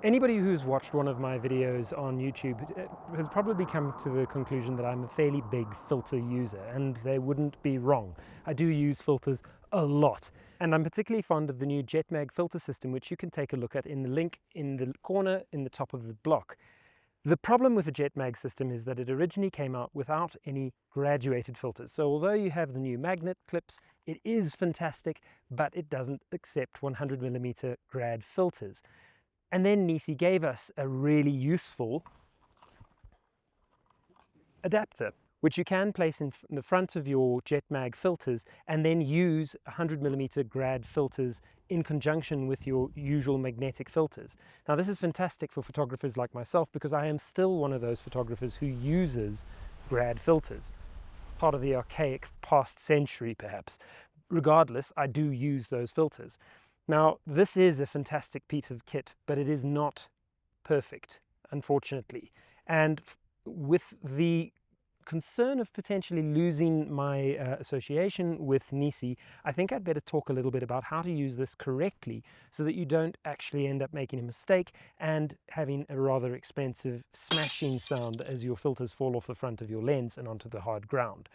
Anybody who's watched one of my videos on YouTube has probably come to the conclusion that I'm a fairly big filter user, and they wouldn't be wrong. I do use filters a lot, and I'm particularly fond of the new JetMag filter system, which you can take a look at in the link in the corner in the top of the block. The problem with the JetMag system is that it originally came out without any graduated filters. So although you have the new magnet clips, it is fantastic, but it doesn't accept 100mm grad filters. And then Nisi gave us a really useful adapter, which you can place in the front of your JetMag filters and then use 100mm grad filters in conjunction with your usual magnetic filters. Now this is fantastic for photographers like myself because I am still one of those photographers who uses grad filters, part of the archaic past century perhaps. Regardless, I do use those filters. Now this is a fantastic piece of kit, but it is not perfect, unfortunately. And with the concern of potentially losing my association with Nisi, I think I'd better talk a little bit about how to use this correctly so that you don't actually end up making a mistake and having a rather expensive smashing sound as your filters fall off the front of your lens and onto the hard ground.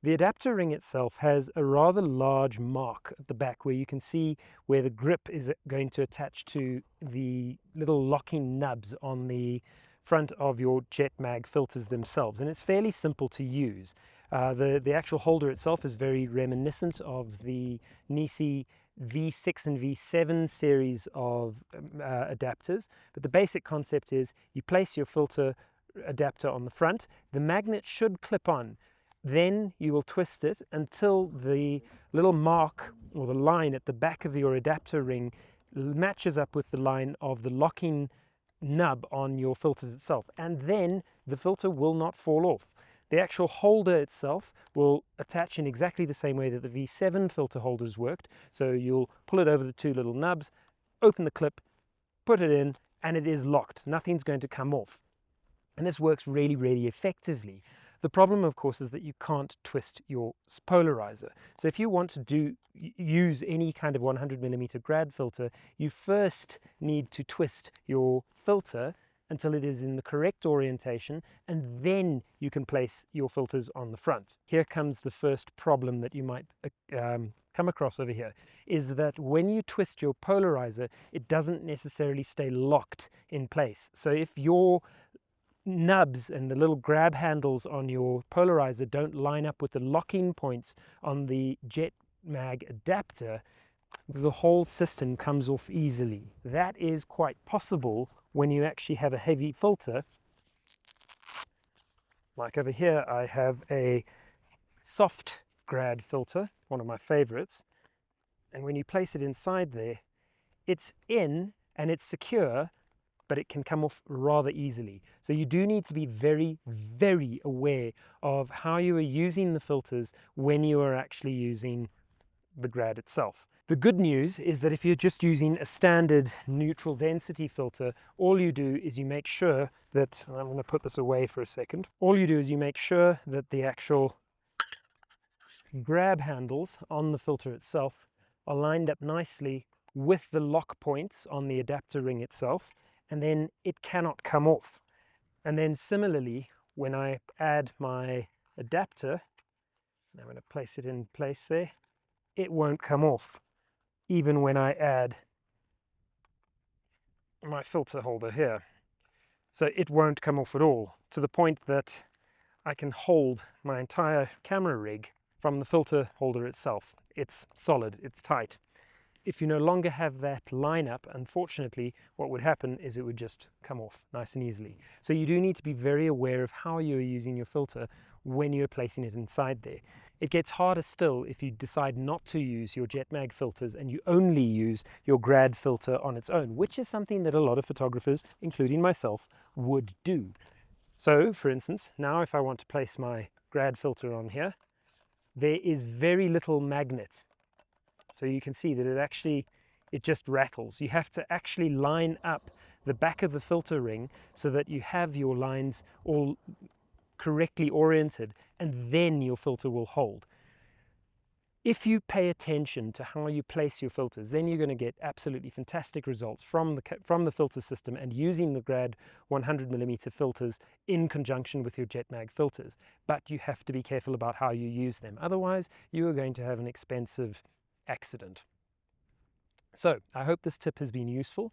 The adapter ring itself has a rather large mark at the back where you can see where the grip is going to attach to the little locking nubs on the front of your JetMag filters themselves, and it's fairly simple to use. The actual holder itself is very reminiscent of the Nisi V6 and V7 series of adapters, but the basic concept is you place your filter adapter on the front, the magnet should clip on. Then you will twist it until the little mark or the line at the back of your adapter ring matches up with the line of the locking nub on your filters itself, and then the filter will not fall off. The actual holder itself will attach in exactly the same way that the V7 filter holders worked. So you'll pull it over the two little nubs, open the clip, put it in, and it is locked. Nothing's going to come off. And this works really, really effectively. The problem, of course, is that you can't twist your polarizer. So if you want to use any kind of 100mm grad filter, you first need to twist your filter until it is in the correct orientation, and then you can place your filters on the front. Here comes the first problem that you might come across over here, is that when you twist your polarizer, it doesn't necessarily stay locked in place. So if your nubs and the little grab handles on your polarizer don't line up with the locking points on the JetMag adapter, the whole system comes off easily. That is quite possible when you actually have a heavy filter. Like over here, I have a soft grad filter, one of my favorites, and when you place it inside there, it's in and it's secure, but it can come off rather easily. So you do need to be very, very aware of how you are using the filters when you are actually using the grad itself. The good news is that if you're just using a standard neutral density filter, all you do is you make sure that, I'm going to put this away for a second, all you do is you make sure that the actual grab handles on the filter itself are lined up nicely with the lock points on the adapter ring itself, and then it cannot come off. And then similarly, when I add my adapter, I'm going to place it in place there, it won't come off, even when I add my filter holder here. So it won't come off at all, to the point that I can hold my entire camera rig from the filter holder itself. It's solid, it's tight. If you no longer have that lineup, unfortunately, what would happen is it would just come off nice and easily. So you do need to be very aware of how you're using your filter when you're placing it inside there. It gets harder still if you decide not to use your JetMag filters and you only use your grad filter on its own, which is something that a lot of photographers, including myself, would do. So, for instance, now if I want to place my grad filter on here, there is very little magnet. So you can see that it just rattles. You have to actually line up the back of the filter ring so that you have your lines all correctly oriented, and then your filter will hold. If you pay attention to how you place your filters, then you're going to get absolutely fantastic results from the filter system and using the Grad 100mm filters in conjunction with your JetMag filters. But you have to be careful about how you use them. Otherwise, you are going to have an expensive accident. So I hope this tip has been useful.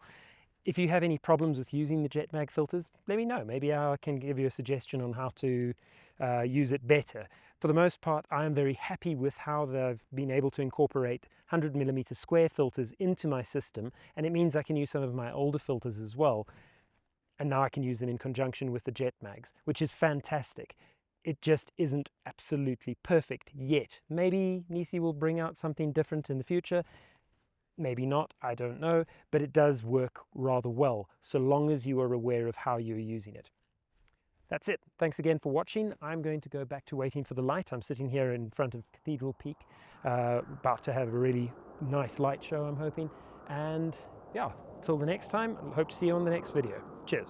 If you have any problems with using the JetMag filters, let me know. Maybe I can give you a suggestion on how to use it better. For the most part, I am very happy with how they've been able to incorporate 100mm square filters into my system, and it means I can use some of my older filters as well, and now I can use them in conjunction with the JetMags, which is fantastic. It just isn't absolutely perfect yet. Maybe Nisi will bring out something different in the future. Maybe not, I don't know, but it does work rather well, so long as you are aware of how you're using it. That's it. Thanks again for watching. I'm going to go back to waiting for the light. I'm sitting here in front of Cathedral Peak, about to have a really nice light show, I'm hoping. And yeah, till the next time, I hope to see you on the next video. Cheers.